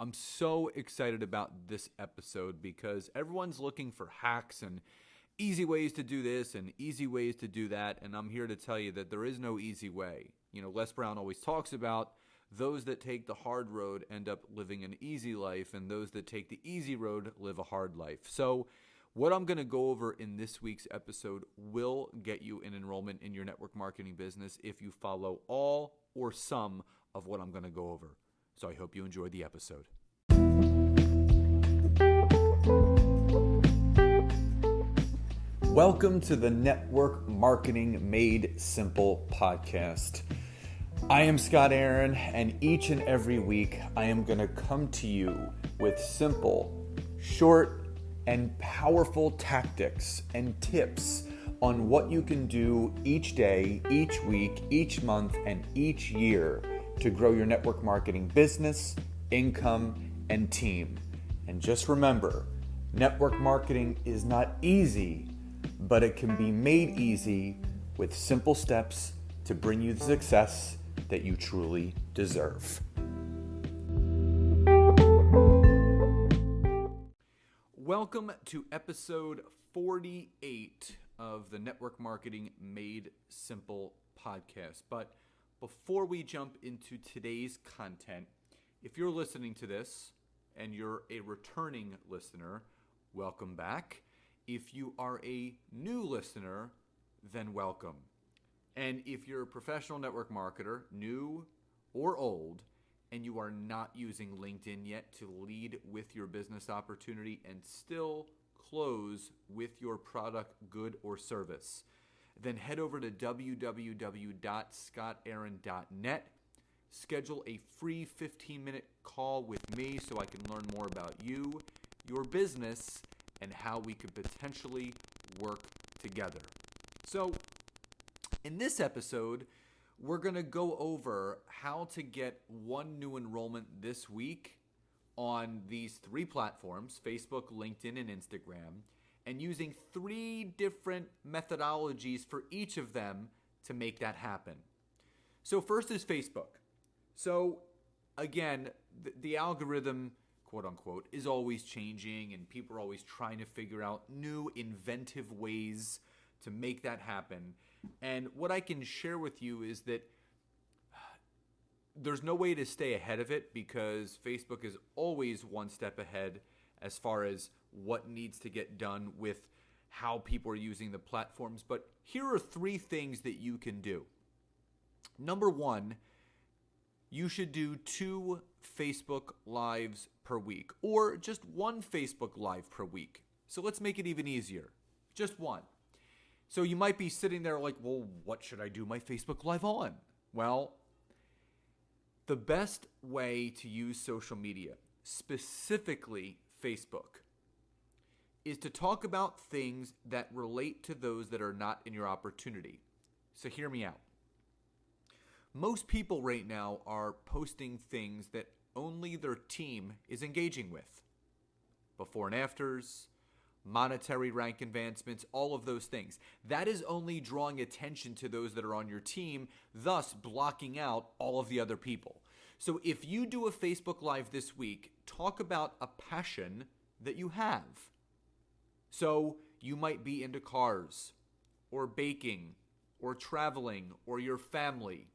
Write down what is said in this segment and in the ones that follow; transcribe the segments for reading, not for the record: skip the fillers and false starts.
I'm so excited about this episode because everyone's looking for hacks and easy ways to do this and easy ways to do that, and I'm here to tell you that there is no easy way. Les Brown always talks about those that take the hard road end up living an easy life, and those that take the easy road live a hard life. So what I'm going to go over in this week's episode will get you an enrollment in your network marketing business if you follow all or some of what I'm going to go over. So I hope you enjoy the episode. Welcome to the Network Marketing Made Simple podcast. I am Scott Aaron, and each and every week I am going to come to you with simple, short, and powerful tactics and tips on what you can do each day, each week, each month, and each year to grow your network marketing business, income, and team. And just remember, network marketing is not easy, but it can be made easy with simple steps to bring you the success that you truly deserve. Welcome to episode 48 of the Network Marketing Made Simple podcast. But before we jump into today's content, if you're listening to this and you're a returning listener, welcome back. If you are a new listener, then welcome. And if you're a professional network marketer, new or old, and you are not using LinkedIn yet to lead with your business opportunity and still close with your product, good, or service, then head over to www.scottaaron.net. Schedule a free 15-minute call with me so I can learn more about you, your business, and how we could potentially work together. So, in this episode, we're going to go over how to get one new enrollment this week on these three platforms, Facebook, LinkedIn, and Instagram, and using three different methodologies for each of them to make that happen. So first is Facebook. So again, the algorithm, quote unquote, is always changing, and people are always trying to figure out new inventive ways to make that happen. And what I can share with you is that there's no way to stay ahead of it because Facebook is always one step ahead as far as what needs to get done with how people are using the platforms. But here are three things that you can do. Number one, you should do 2 Facebook Lives per week, or just 1 Facebook Live per week. So let's make it even easier. Just 1. So you might be sitting there like, well, what should I do my Facebook Live on? Well, the best way to use social media, specifically Facebook, is to talk about things that relate to those that are not in your opportunity. So hear me out. Most people right now are posting things that only their team is engaging with. Before and afters, monetary rank advancements, all of those things. That is only drawing attention to those that are on your team, thus blocking out all of the other people. So if you do a Facebook Live this week, talk about a passion that you have. So you might be into cars, or baking, or traveling, or your family.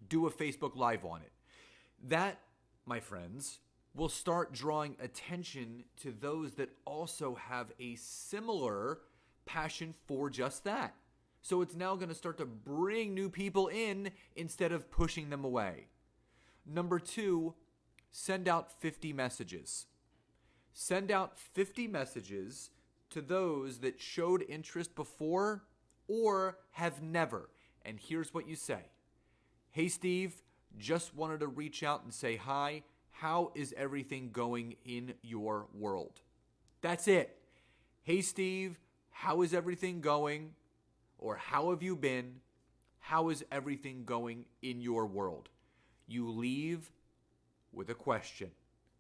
Do a Facebook Live on it. That, my friends, will start drawing attention to those that also have a similar passion for just that. So it's now going to start to bring new people in instead of pushing them away. Number 2, send out 50 messages. Send out 50 messages to those that showed interest before or have never. And here's what you say. Hey, Steve, just wanted to reach out and say hi. How is everything going in your world? That's it. Hey, Steve, how is everything going? Or how have you been? How is everything going in your world? You leave with a question.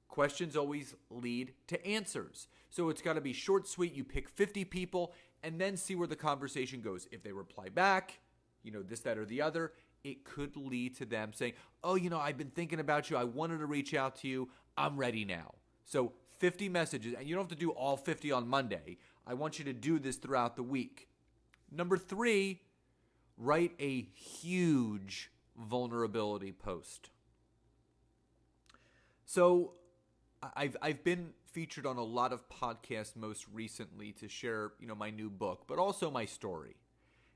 Questions always lead to answers. So it's got to be short, sweet. You pick 50 people and then see where the conversation goes. If they reply back, this, that, or the other. it could lead to them saying, oh, I've been thinking about you. I wanted to reach out to you. I'm ready now. So 50 messages, and you don't have to do all 50 on Monday. I want you to do this throughout the week. Number 3, write a huge vulnerability post. So I've been featured on a lot of podcasts most recently to share, my new book, but also my story.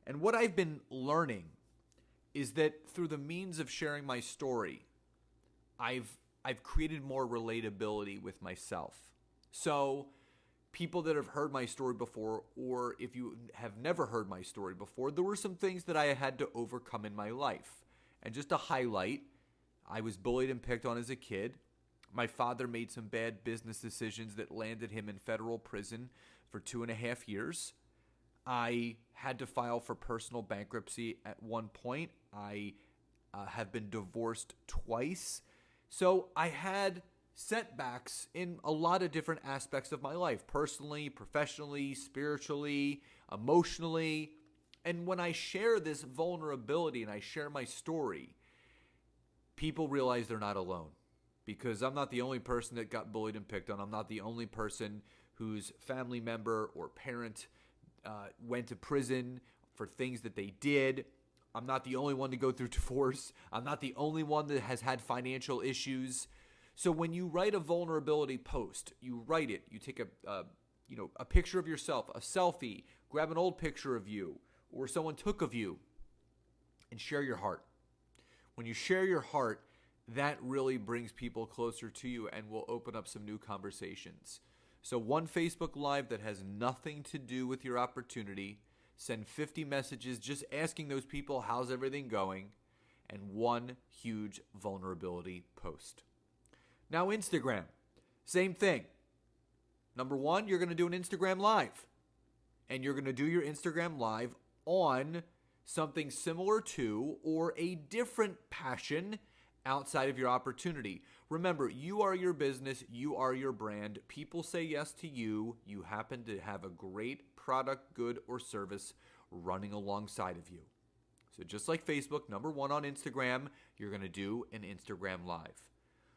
And what I've been learning is that through the means of sharing my story, I've created more relatability with myself. So people that have heard my story before, or if you have never heard my story before, there were some things that I had to overcome in my life. And just to highlight, I was bullied and picked on as a kid. My father made some bad business decisions that landed him in federal prison for 2.5 years. I had to file for personal bankruptcy at one point. I have been divorced twice. So I had setbacks in a lot of different aspects of my life, personally, professionally, spiritually, emotionally. And when I share this vulnerability and I share my story, people realize they're not alone. Because I'm not the only person that got bullied and picked on. I'm not the only person whose family member or parent went to prison for things that they did. I'm not the only one to go through divorce. I'm not the only one that has had financial issues. So when you write a vulnerability post, you write it. You take a picture of yourself, a selfie, grab an old picture of you or someone took of you, and share your heart. When you share your heart, that really brings people closer to you and will open up some new conversations. So one Facebook Live that has nothing to do with your opportunity, send 50 messages just asking those people, how's everything going? And one huge vulnerability post. Now Instagram, same thing. Number 1, you're going to do an Instagram Live. And you're going to do your Instagram Live on something similar to or a different passion outside of your opportunity. Remember, you are your business, you are your brand. People say yes to you. You happen to have a great product, good, or service running alongside of you. So just like Facebook, number 1 on Instagram, you're going to do an Instagram Live.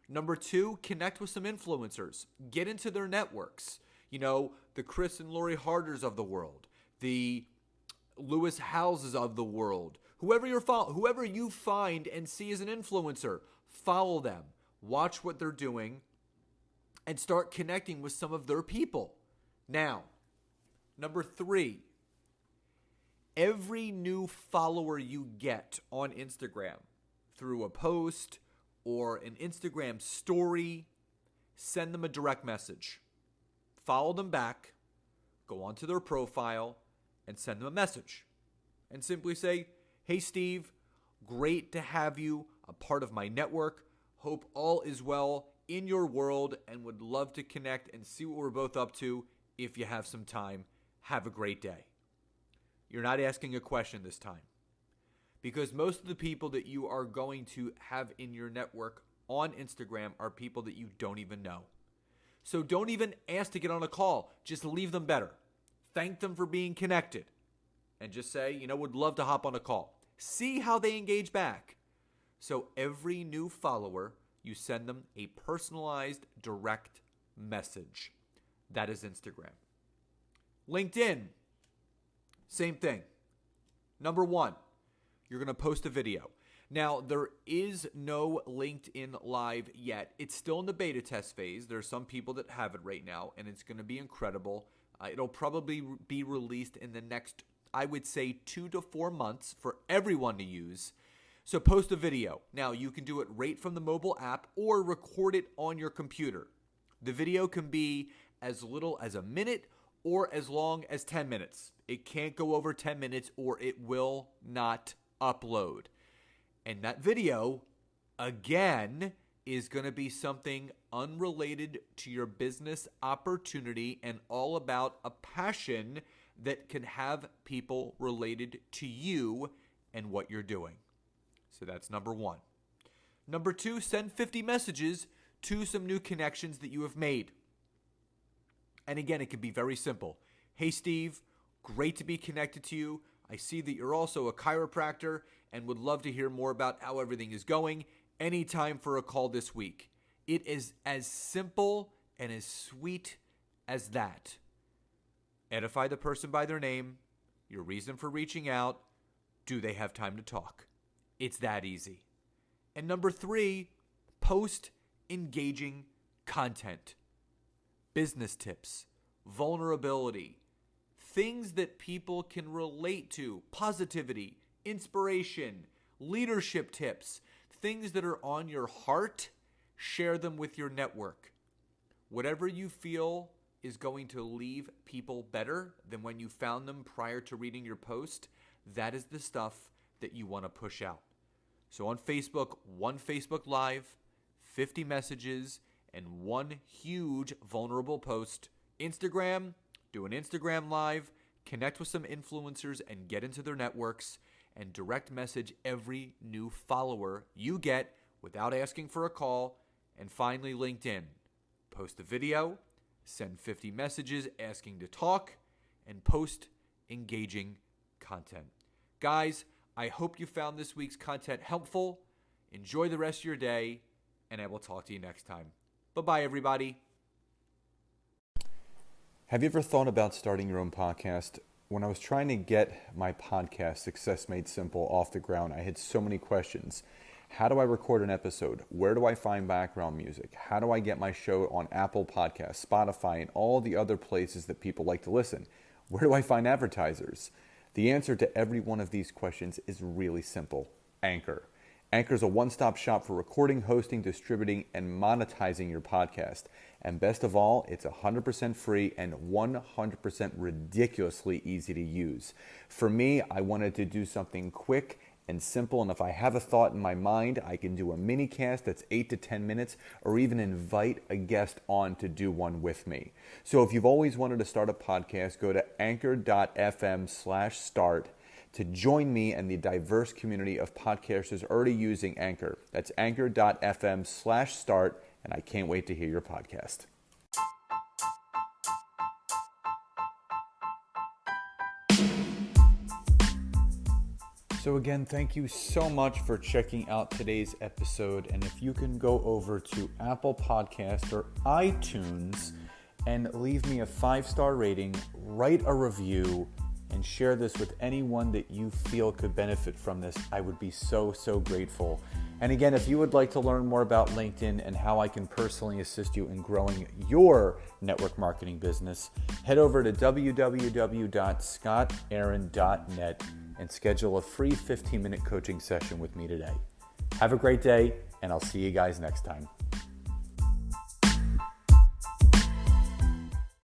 Number 2, connect with some influencers. Get into their networks. The Chris and Lori Harders of the world, the Lewis Houses of the world. Whoever you find and see as an influencer, follow them, watch what they're doing, and start connecting with some of their people. Now, number 3, every new follower you get on Instagram through a post or an Instagram story, send them a direct message. Follow them back, go onto their profile, and send them a message. And simply say, hey, Steve, great to have you a part of my network. Hope all is well in your world and would love to connect and see what we're both up to if you have some time. Have a great day. You're not asking a question this time because most of the people that you are going to have in your network on Instagram are people that you don't even know. So don't even ask to get on a call. Just leave them better. Thank them for being connected. And just say, would love to hop on a call. See how they engage back. So every new follower, you send them a personalized direct message. That is Instagram. LinkedIn, same thing. Number 1, you're going to post a video. Now, there is no LinkedIn Live yet. It's still in the beta test phase. There's some people that have it right now, and it's going to be incredible. It'll probably be released in the next, I would say, 2 to 4 months for everyone to use. So post a video. Now, you can do it right from the mobile app or record it on your computer. The video can be as little as a minute or as long as 10 minutes. It can't go over 10 minutes or it will not upload. And that video, again, is going to be something unrelated to your business opportunity and all about a passion that can have people related to you and what you're doing. So that's number 1. Number 2, send 50 messages to some new connections that you have made. And again, it can be very simple. Hey, Steve, great to be connected to you. I see that you're also a chiropractor, and would love to hear more about how everything is going, anytime for a call this week. It is as simple and as sweet as that. Edify the person by their name, your reason for reaching out, do they have time to talk? It's that easy. And number 3, post engaging content. Business tips, vulnerability, things that people can relate to, positivity, inspiration, leadership tips, things that are on your heart, share them with your network. Whatever you feel is going to leave people better than when you found them prior to reading your post, that is the stuff that you want to push out. So on Facebook, 1 Facebook Live, 50 messages, and 1 huge vulnerable post. Instagram, do an Instagram Live, connect with some influencers and get into their networks, and direct message every new follower you get without asking for a call. And finally, LinkedIn. Post a video, send 50 messages asking to talk, and post engaging content. Guys, I hope you found this week's content helpful. Enjoy the rest of your day, and I will talk to you next time. Bye-bye, everybody. Have you ever thought about starting your own podcast? When I was trying to get my podcast, Success Made Simple, off the ground, I had so many questions. How do I record an episode? Where do I find background music? How do I get my show on Apple Podcasts, Spotify, and all the other places that people like to listen? Where do I find advertisers? The answer to every one of these questions is really simple. Anchor. Anchor is a one-stop shop for recording, hosting, distributing, and monetizing your podcast. And best of all, it's 100% free and 100% ridiculously easy to use. For me, I wanted to do something quick and simple, and if I have a thought in my mind, I can do a mini cast that's 8 to 10 minutes, or even invite a guest on to do one with me. So if you've always wanted to start a podcast, go to anchor.fm/start to join me and the diverse community of podcasters already using Anchor. That's anchor.fm/start, and I can't wait to hear your podcast. So again, thank you so much for checking out today's episode. And if you can go over to Apple Podcasts or iTunes and leave me a 5-star rating, write a review, and share this with anyone that you feel could benefit from this, I would be so grateful. And again, if you would like to learn more about LinkedIn and how I can personally assist you in growing your network marketing business, head over to www.scottaaron.net and schedule a free 15-minute coaching session with me today. Have a great day, and I'll see you guys next time.